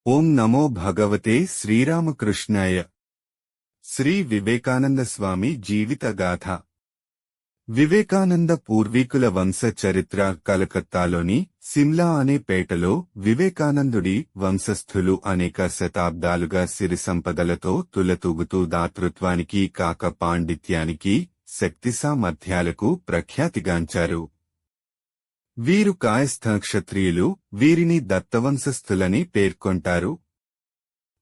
ఓం నమో భగవతే శ్రీరామకృష్ణాయ. శ్రీ వివేకానంద స్వామి జీవిత గాథ. వివేకానంద పూర్వీకుల వంశ చరిత్ర. కలకత్తాలోని సిమ్లా అనే పేటలో వివేకానందుడి వంశస్థులు అనేక శతాబ్దాలుగా సిరి సంపదలతో తులతూగుతూ దాతృత్వానికి కాక పాండిత్యానికి, శక్తి సామర్థ్యాలకు ప్రఖ్యాతిగాంచారు. వీరు కాయస్థ క్షత్రియులు. వీరిని దత్తవంశస్థులని పేర్కొంటారు.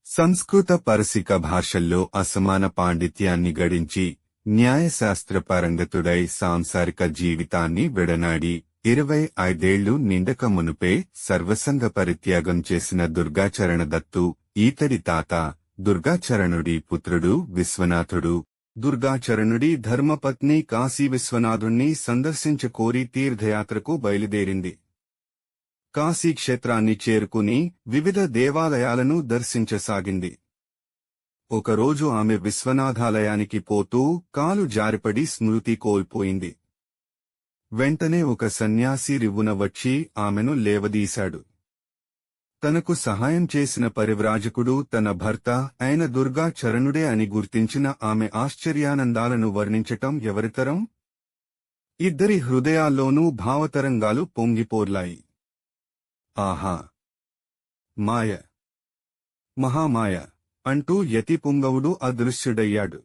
సంస్కృత పరసిక భాషల్లో అసమాన పాండిత్యాన్ని గడించి న్యాయశాస్త్ర పారంగతుడై సాంసారిక జీవితాన్ని విడనాడి 25 నిండక మునుపే సర్వసంగ పరిత్యాగం చేసిన దుర్గాచరణ దత్తు ఈతడి తాత. దుర్గాచరణుడి పుత్రుడు విశ్వనాథుడు. దుర్గాచరణుడి ధర్మపత్ని కాశీ విశ్వనాథుణ్ణి సందర్శించకోరి తీర్థయాత్రకు బయలుదేరింది. కాశీక్షేత్రాన్ని చేరుకుని వివిధ దేవాలయాలను దర్శించసాగింది. ఒకరోజు ఆమె విశ్వనాథాలయానికి పోతూ కాలు జారిపడి స్మృతి కోల్పోయింది. వెంటనే ఒక సన్యాసి రివ్వున వచ్చి ఆమెను లేవదీశాడు. తనకు సహాయం చేసిన పరివ్రాజకుడు తన భర్త అయిన దుర్గాచరణుడే అని గుర్తించిన ఆమె ఆశ్చర్యానందాలను వర్ణించటం ఎవరితరం? ఇద్దరి హృదయాల్లోనూ భావతరంగాలు పొంగిపోర్లాయి. ఆహా! మాయ, మహామాయ అంటూ యతి పుంగవుడు అదృశ్యుడయ్యాడు.